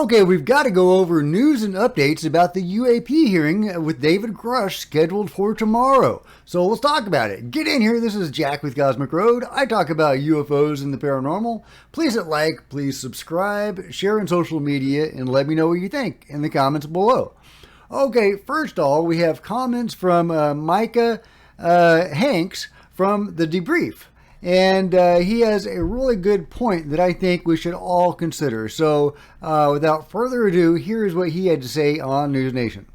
Okay, we've got to go over news and updates about the UAP hearing with David Grusch scheduled for tomorrow. So let's talk about it. Get in here. This is Jack with Cosmic Road. I talk about UFOs and the paranormal. Please hit like, please subscribe, share in social media, and let me know what you think in the comments below. Okay, first of all, we have comments from Micah Hanks from The Debrief. And he has a really good point that I think we should all consider. So without further ado, here's what he had to say on News Nation.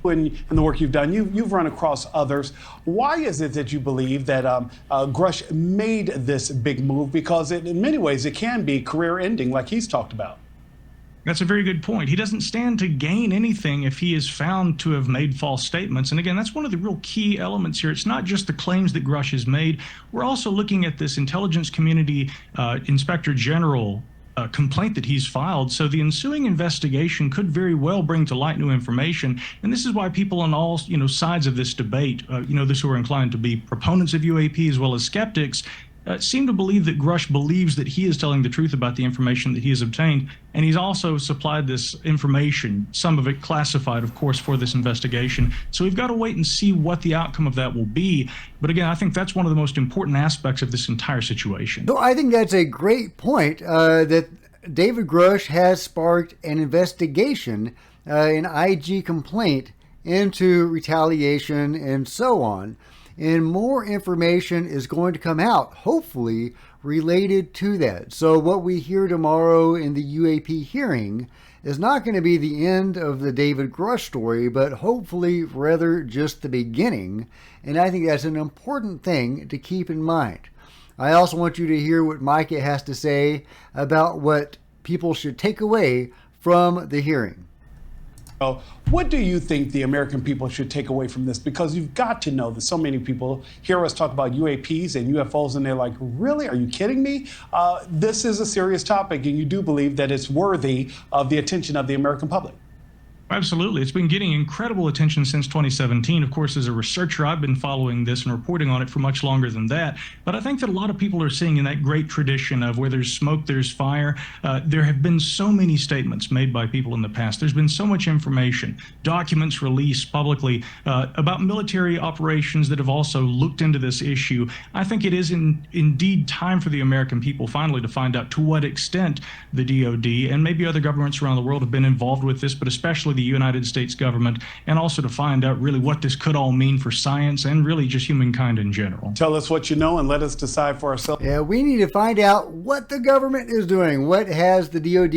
In the work you've done, you've run across others. Why is it that you believe that Grusch made this big move? Because in many ways, it can be career-ending, like he's talked about. That's a very good point. He doesn't stand to gain anything if he is found to have made false statements. And again, that's one of the real key elements here. It's not just the claims that Grusch has made. We're also looking at this intelligence community inspector general complaint that he's filed. So the ensuing investigation could very well bring to light new information. And this is why people on all sides of this debate, those who are inclined to be proponents of UAP as well as skeptics, seem to believe that Grusch believes that he is telling the truth about the information that he has obtained, and he's also supplied this information, some of it classified, of course, for this investigation. So we've got to wait and see what the outcome of that will be. But again, I think that's one of the most important aspects of this entire situation. So I think that's a great point, that David Grusch has sparked an investigation, an IG complaint into retaliation and so on. And more information is going to come out, hopefully, related to that. So what we hear tomorrow in the UAP hearing is not going to be the end of the David Grusch story, but hopefully rather just the beginning. And I think that's an important thing to keep in mind. I also want you to hear what Micah has to say about what people should take away from the hearing. What do you think the American people should take away from this? Because you've got to know that so many people hear us talk about UAPs and UFOs and they're like, really? Are you kidding me? This is a serious topic, and you do believe that it's worthy of the attention of the American public. Absolutely. It's been getting incredible attention since 2017. Of course, as a researcher, I've been following this and reporting on it for much longer than that. But I think that a lot of people are seeing in that great tradition of where there's smoke, there's fire. There have been so many statements made by people in the past. There's been so much information, documents released publicly about military operations that have also looked into this issue. I think it is indeed time for the American people finally to find out to what extent the DOD and maybe other governments around the world have been involved with this, but especially the United States government, and also to find out really what this could all mean for science and really just humankind in general. Tell us what you know and let us decide for ourselves. Yeah, we need to find out what the government is doing. What has the DOD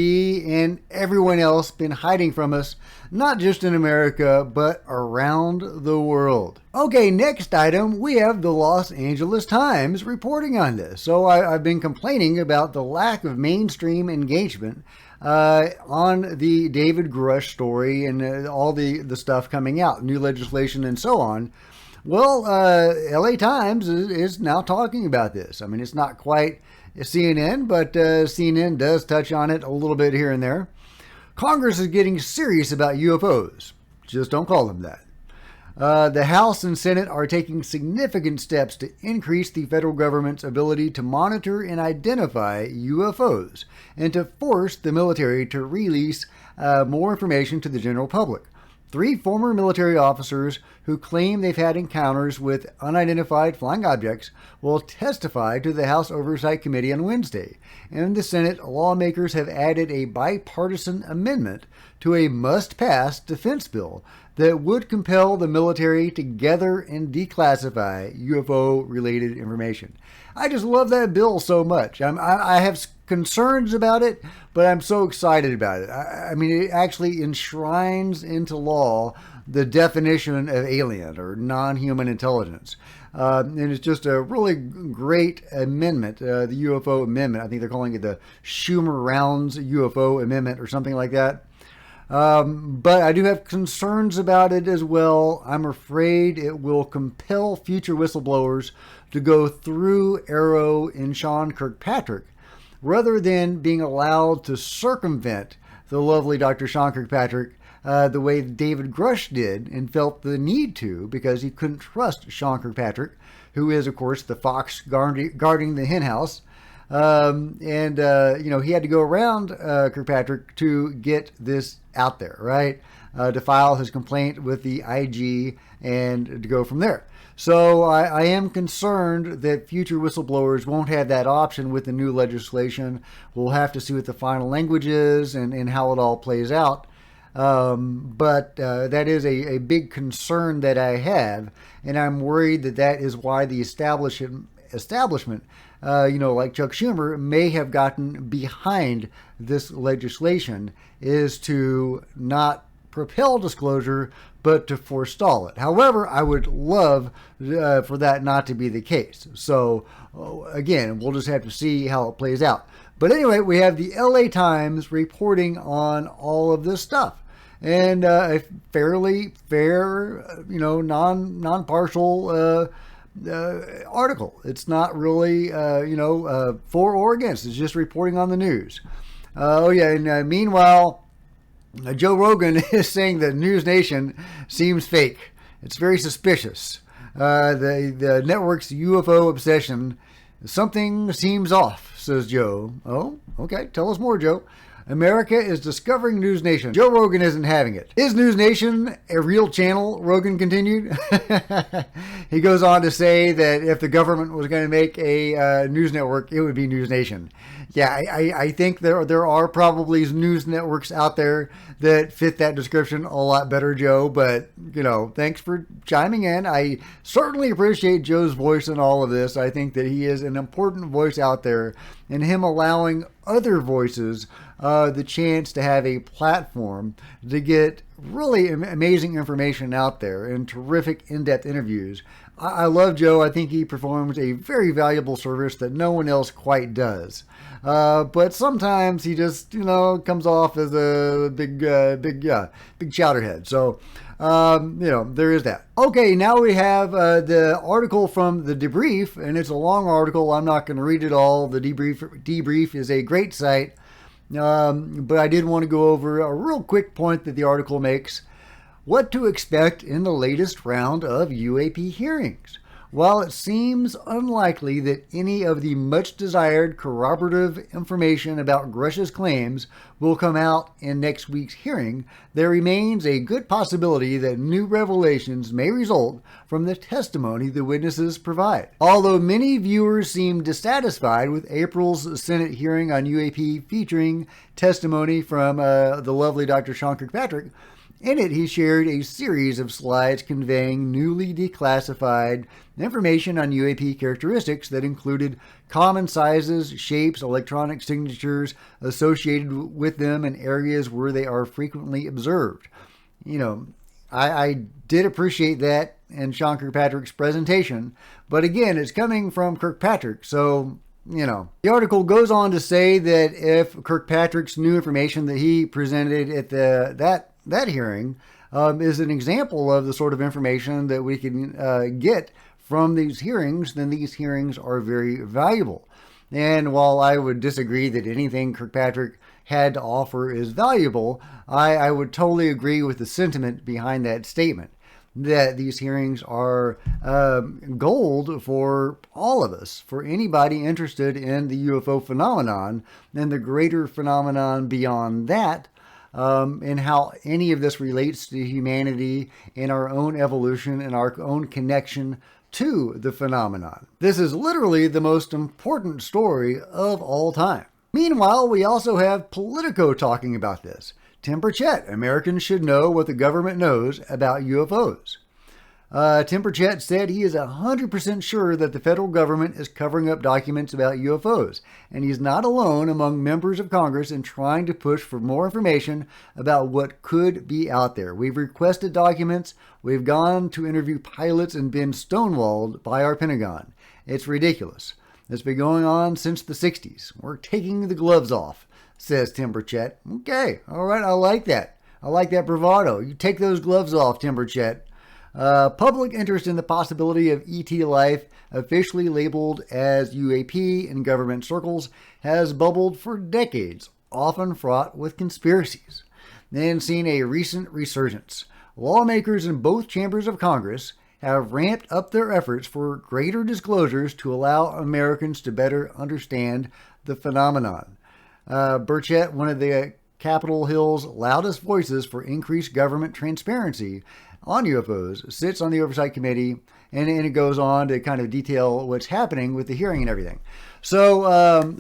and everyone else been hiding from us, not just in America, but around the world? Okay, next item, we have the Los Angeles Times reporting on this. So I've been complaining about the lack of mainstream engagement on the David Grusch story and all the stuff coming out, new legislation and so on. Well, LA Times is now talking about this. I mean, it's not quite CNN, but CNN does touch on it a little bit here and there. Congress is getting serious about UFOs. Just don't call them that. The House and Senate are taking significant steps to increase the federal government's ability to monitor and identify UFOs and to force the military to release more information to the general public. 3 former military officers who claim they've had encounters with unidentified flying objects will testify to the House Oversight Committee on Wednesday. And in the Senate, lawmakers have added a bipartisan amendment to a must-pass defense bill that would compel the military to gather and declassify UFO-related information. I just love that bill so much. I have concerns about it, but I'm so excited about it. I mean, it actually enshrines into law the definition of alien or non-human intelligence. And it's just a really great amendment, the UFO amendment. I think they're calling it the Schumer-Rounds UFO amendment or something like that. But I do have concerns about it as well. I'm afraid it will compel future whistleblowers to go through AARO and Sean Kirkpatrick rather than being allowed to circumvent the lovely Dr. Sean Kirkpatrick the way David Grusch did and felt the need to because he couldn't trust Sean Kirkpatrick, who is, of course, the fox guarding the henhouse. He had to go around Kirkpatrick to get this out there, right? To file his complaint with the IG and to go from there. So I am concerned that future whistleblowers won't have that option with the new legislation. We'll have to see what the final language is and how it all plays out. But that is a big concern that I have, and I'm worried that is why the establishment, like Chuck Schumer, may have gotten behind this legislation, is to not propel disclosure, but to forestall it. However, I would love for that not to be the case. So, again, we'll just have to see how it plays out. But anyway, we have the LA Times reporting on all of this stuff. And a fairly fair, non-partial article. It's not really, for or against. It's just reporting on the news. Meanwhile, Joe Rogan is saying that News Nation seems fake. It's very suspicious. The network's UFO obsession, something seems off, says Joe. Oh, okay. Tell us more, Joe. America is discovering News Nation. Joe Rogan isn't having it. Is News Nation a real channel? Rogan continued. He goes on to say that if the government was going to make a news network, it would be News Nation. Yeah, I think there are probably news networks out there that fit that description a lot better, Joe. But, thanks for chiming in. I certainly appreciate Joe's voice in all of this. I think that he is an important voice out there, and him allowing other voices the chance to have a platform to get really amazing information out there and terrific in-depth interviews. I love Joe. I think he performs a very valuable service that no one else quite does. But sometimes he just, comes off as a big chowderhead. So, there is that. Okay, now we have the article from the Debrief, and it's a long article. I'm not going to read it all. The Debrief is a great site. But I did want to go over a real quick point that the article makes. What to expect in the latest round of UAP hearings. While it seems unlikely that any of the much desired corroborative information about Grusch's claims will come out in next week's hearing, there remains a good possibility that new revelations may result from the testimony the witnesses provide. Although many viewers seem dissatisfied with April's Senate hearing on UAP featuring testimony from the lovely Dr. Sean Kirkpatrick, in it, he shared a series of slides conveying newly declassified information on UAP characteristics that included common sizes, shapes, electronic signatures associated with them, and areas where they are frequently observed. I did appreciate that in Sean Kirkpatrick's presentation, but again, it's coming from Kirkpatrick, so the article goes on to say that if Kirkpatrick's new information that he presented at that hearing is an example of the sort of information that we can get from these hearings, then these hearings are very valuable. And while I would disagree that anything Kirkpatrick had to offer is valuable, I would totally agree with the sentiment behind that statement, that these hearings are gold for all of us, for anybody interested in the UFO phenomenon and the greater phenomenon beyond that, and how any of this relates to humanity and our own evolution and our own connection to the phenomenon. This is literally the most important story of all time. Meanwhile, we also have Politico talking about this. Tim Burchett, Americans should know what the government knows about UFOs. Tim Burchett said he is 100% sure that the federal government is covering up documents about UFOs, and he's not alone among members of Congress in trying to push for more information about what could be out there. We've requested documents, we've gone to interview pilots and been stonewalled by our Pentagon. It's ridiculous. It's been going on since the 60s. We're taking the gloves off, says Tim Burchett. Okay, all right, I like that. I like that bravado. You take those gloves off, Tim Burchett. Public interest in the possibility of ET life, officially labeled as UAP in government circles, has bubbled for decades, often fraught with conspiracies. Then seen a recent resurgence. Lawmakers in both chambers of Congress have ramped up their efforts for greater disclosures to allow Americans to better understand the phenomenon. Burchett, one of the Capitol Hill's loudest voices for increased government transparency on UFOs, sits on the Oversight Committee, and it goes on to kind of detail what's happening with the hearing and everything. So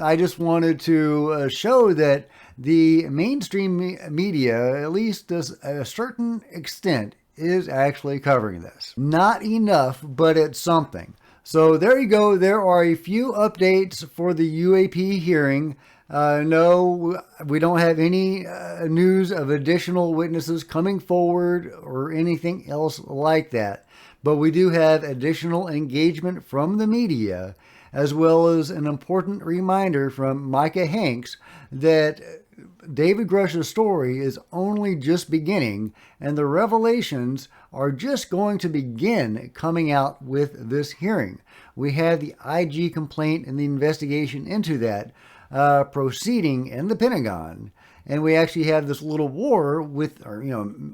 I just wanted to show that the mainstream media, at least to a certain extent, is actually covering this. Not enough, but it's something. So there you go. There are a few updates for the UAP hearing. No, we don't have any news of additional witnesses coming forward or anything else like that. But we do have additional engagement from the media, as well as an important reminder from Micah Hanks that David Grusch's story is only just beginning, and the revelations are just going to begin coming out with this hearing. We had the IG complaint and the investigation into that proceeding in the Pentagon, and we actually had this little war with, or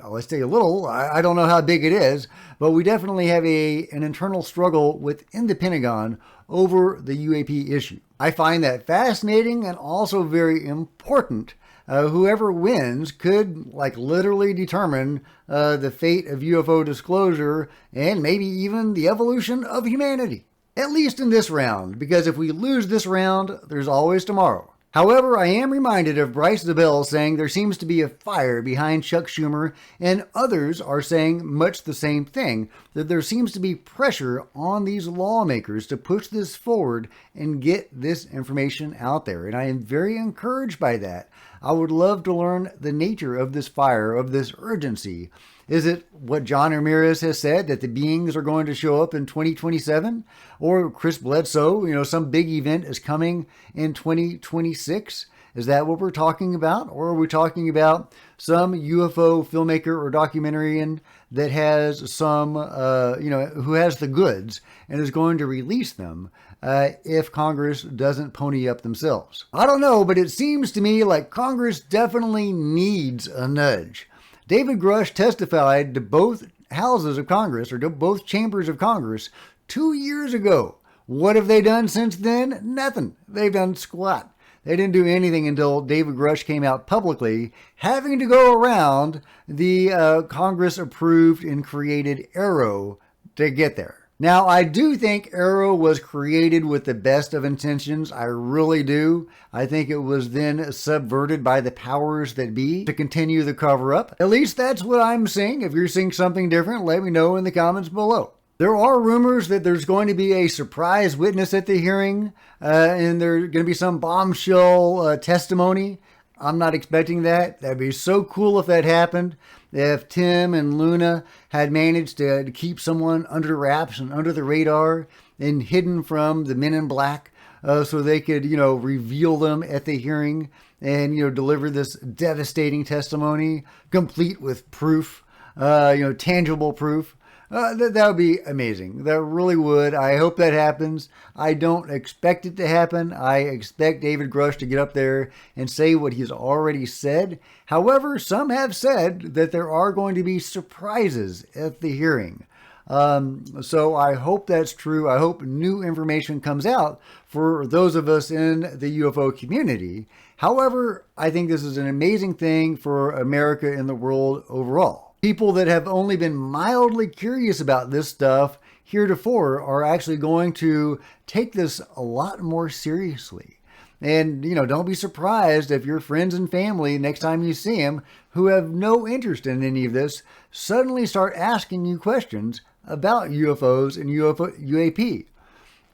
let's say a little, I don't know how big it is, but we definitely have an internal struggle within the Pentagon over the UAP issue. I find that fascinating and also very important. Whoever wins could literally determine the fate of UFO disclosure and maybe even the evolution of humanity. At least in this round, because if we lose this round, there's always tomorrow. However, I am reminded of Bryce DeBell saying there seems to be a fire behind Chuck Schumer, and others are saying much the same thing, that there seems to be pressure on these lawmakers to push this forward and get this information out there. And I am very encouraged by that. I would love to learn the nature of this fire, of this urgency. Is it what John Ramirez has said, that the beings are going to show up in 2027? Or Chris Bledsoe, some big event is coming in 2026? Is that what we're talking about? Or are we talking about some UFO filmmaker or documentarian that has some, who has the goods and is going to release them if Congress doesn't pony up themselves? I don't know, but it seems to me like Congress definitely needs a nudge. David Grusch testified to both houses of Congress, or to both chambers of Congress, 2 years ago. What have they done since then? Nothing. They've done squat. They didn't do anything until David Grusch came out publicly, having to go around the Congress-approved and created AARO to get there. Now, I do think AARO was created with the best of intentions. I really do. I think it was then subverted by the powers that be to continue the cover-up. At least that's what I'm seeing. If you're seeing something different, let me know in the comments below. There are rumors that there's going to be a surprise witness at the hearing, and there's going to be some bombshell testimony. I'm not expecting that. That'd be so cool if that happened. If Tim and Luna had managed to keep someone under wraps and under the radar and hidden from the men in black so they could, reveal them at the hearing and, deliver this devastating testimony, complete with proof, tangible proof. That would be amazing. That really would. I hope that happens. I don't expect it to happen. I expect David Grusch to get up there and say what he's already said. However, some have said that there are going to be surprises at the hearing. So I hope that's true. I hope new information comes out for those of us in the UFO community. However, I think this is an amazing thing for America and the world overall. People that have only been mildly curious about this stuff heretofore are actually going to take this a lot more seriously. And, don't be surprised if your friends and family, next time you see them, who have no interest in any of this, suddenly start asking you questions about UFOs and UAP.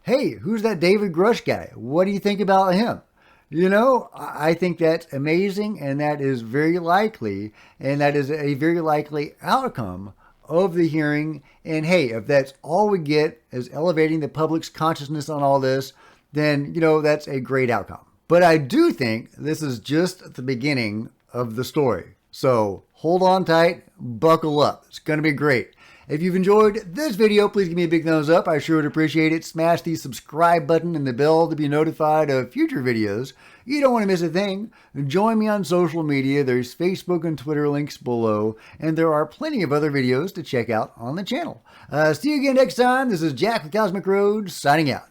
Hey, who's that David Grusch guy? What do you think about him? I think that's amazing, and that is very likely, and that is a very likely outcome of the hearing. And hey, if that's all we get is elevating the public's consciousness on all this, then, that's a great outcome. But I do think this is just the beginning of the story. So hold on tight, buckle up. It's going to be great. If you've enjoyed this video, please give me a big thumbs up. I sure would appreciate it. Smash the subscribe button and the bell to be notified of future videos. You don't want to miss a thing. Join me on social media. There's Facebook and Twitter links below, and there are plenty of other videos to check out on the channel. See you again next time. This is Jack with Cosmic Road, signing out.